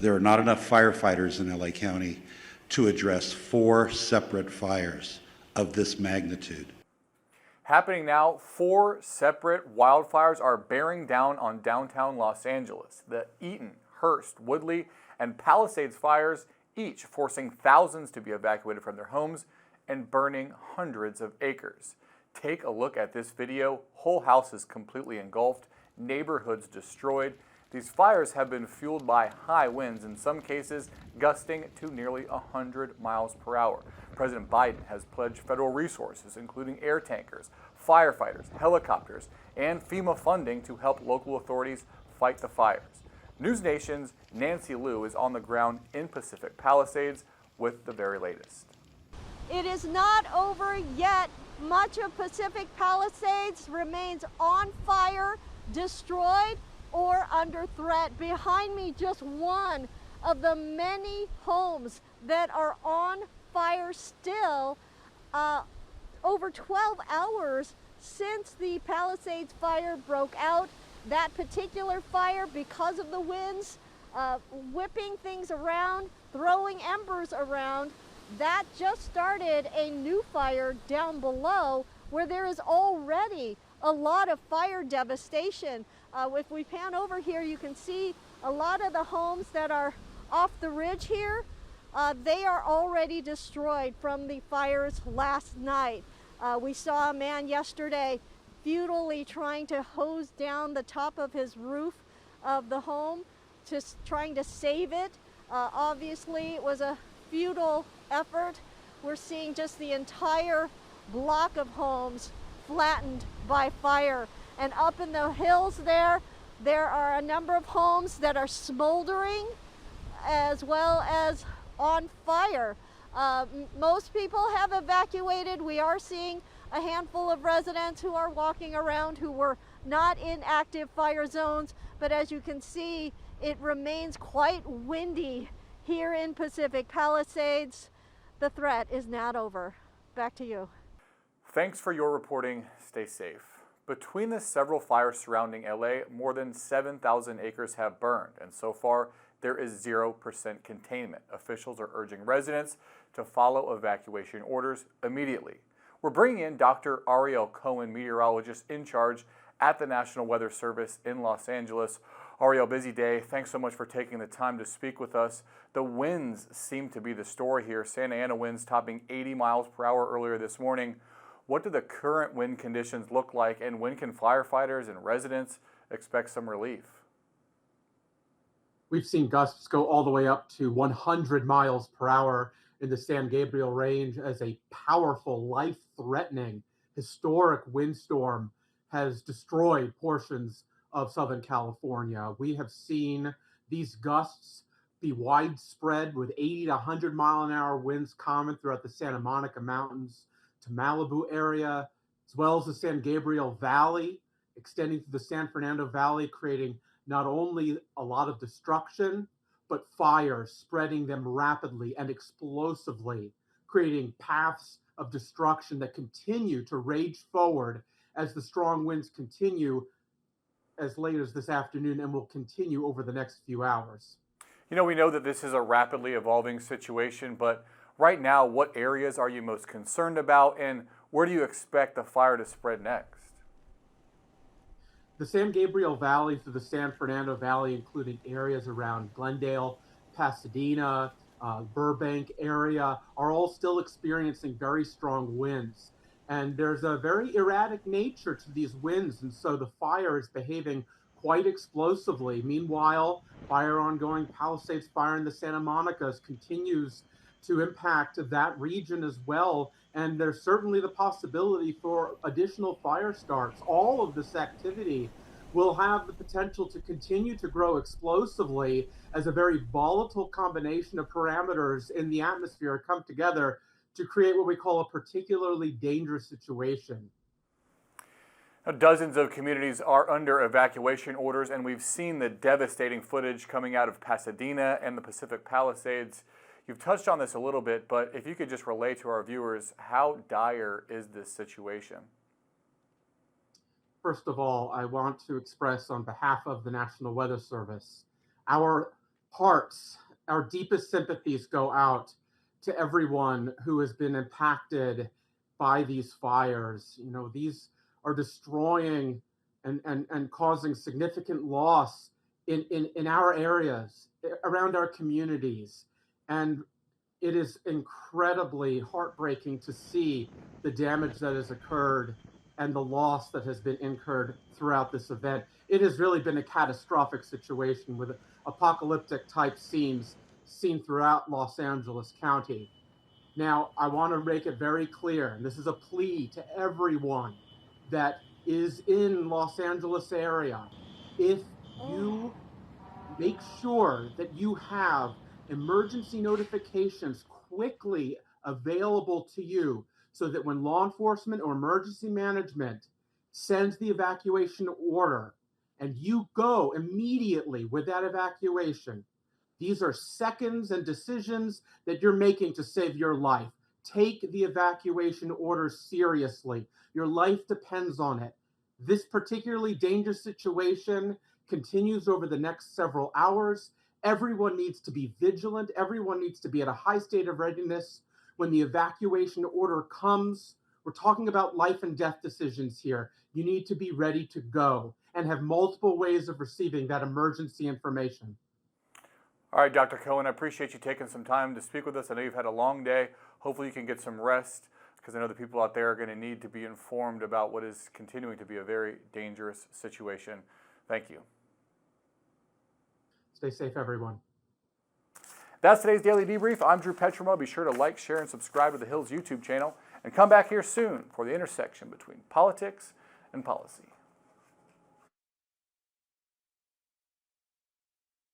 There are not enough firefighters in LA County to address 4 separate fires of this magnitude. Happening now, 4 separate wildfires are bearing down on downtown Los Angeles. The Eaton, Hearst, Woodley, and Palisades fires, each forcing thousands to be evacuated from their homes and burning hundreds of acres. Take a look at this video. Whole houses completely engulfed, neighborhoods destroyed. These fires have been fueled by high winds, in some cases gusting to nearly 100 miles per hour. President Biden has pledged federal resources, including air tankers, firefighters, helicopters, and FEMA funding to help local authorities fight the fires. News Nation's Nancy Liu is on the ground in Pacific Palisades with the very latest. It is not over yet. Much of Pacific Palisades remains on fire, destroyed, or under threat. Behind me, just one of the many homes that are on fire still. Over 12 hours since the Palisades fire broke out. That particular fire, because of the winds, whipping things around, throwing embers around, that just started a new fire down below where there is already a lot of fire devastation. If we pan over here, you can see a lot of the homes that are off the ridge here. They are already destroyed from the fires last night. We saw a man yesterday futilely trying to hose down the top of his roof of the home, just trying to save it. Obviously, it was a futile effort. We're seeing just the entire block of homes flattened by fire. And up in the hills there are a number of homes that are smoldering as well as on fire. Most people have evacuated. We are seeing a handful of residents who are walking around who were not in active fire zones, but as you can see, it remains quite windy here in Pacific Palisades. The threat is not over. Back to you. Thanks for your reporting. Stay safe. Between the several fires surrounding LA, more than 7,000 acres have burned, and so far there is 0% containment. Officials are urging residents to follow evacuation orders immediately. We're bringing in Dr. Ariel Cohen, meteorologist in charge at the National Weather Service in Los Angeles. Ariel, busy day. Thanks so much for taking the time to speak with us. The winds seem to be the story here. Santa Ana winds topping 80 miles per hour earlier this morning. What do the current wind conditions look like, and when can firefighters and residents expect some relief? We've seen gusts go all the way up to 100 miles per hour in the San Gabriel Range as a powerful, life-threatening, historic windstorm has destroyed portions of Southern California. We have seen these gusts be widespread with 80 to 100 mile an hour winds common throughout the Santa Monica Mountains to Malibu area, as well as the San Gabriel Valley, extending to the San Fernando Valley, creating not only a lot of destruction, but fire, spreading them rapidly and explosively, creating paths of destruction that continue to rage forward as the strong winds continue as late as this afternoon and will continue over the next few hours. You know, we know that this is a rapidly evolving situation, but right now, what areas are you most concerned about, and where do you expect the fire to spread next? The San Gabriel Valley through the San Fernando Valley, including areas around Glendale, Pasadena, Burbank area, are all still experiencing very strong winds. And there's a very erratic nature to these winds, and so the fire is behaving quite explosively. Meanwhile, fire ongoing, Palisades fire in the Santa Monicas continues to impact that region as well. And there's certainly the possibility for additional fire starts. All of this activity will have the potential to continue to grow explosively as a very volatile combination of parameters in the atmosphere come together to create what we call a particularly dangerous situation. Now, dozens of communities are under evacuation orders, and we've seen the devastating footage coming out of Pasadena and the Pacific Palisades. You've touched on this a little bit, but if you could just relay to our viewers, how dire is this situation? First of all, I want to express on behalf of the National Weather Service our hearts, our deepest sympathies go out to everyone who has been impacted by these fires. You know, these are destroying and causing significant loss in our areas, around our communities. And it is incredibly heartbreaking to see the damage that has occurred and the loss that has been incurred throughout this event. It has really been a catastrophic situation with apocalyptic type scenes seen throughout Los Angeles County. Now, I want to make it very clear, and this is a plea to everyone that is in Los Angeles area. If you make sure that you have emergency notifications quickly available to you so that when law enforcement or emergency management sends the evacuation order and you go immediately with that evacuation, these are seconds and decisions that you're making to save your life. Take the evacuation order seriously. Your life depends on it. This particularly dangerous situation continues over the next several hours. Everyone needs to be vigilant. Everyone needs to be at a high state of readiness when the evacuation order comes. We're talking about life and death decisions here. You need to be ready to go and have multiple ways of receiving that emergency information. All right, Dr. Cohen, I appreciate you taking some time to speak with us. I know you've had a long day. Hopefully you can get some rest, because I know the people out there are going to need to be informed about what is continuing to be a very dangerous situation. Thank you. Stay safe, everyone. That's today's Daily Debrief. I'm Drew Petrimoulx. Be sure to like, share, and subscribe to the Hills YouTube channel. And come back here soon for the intersection between politics and policy.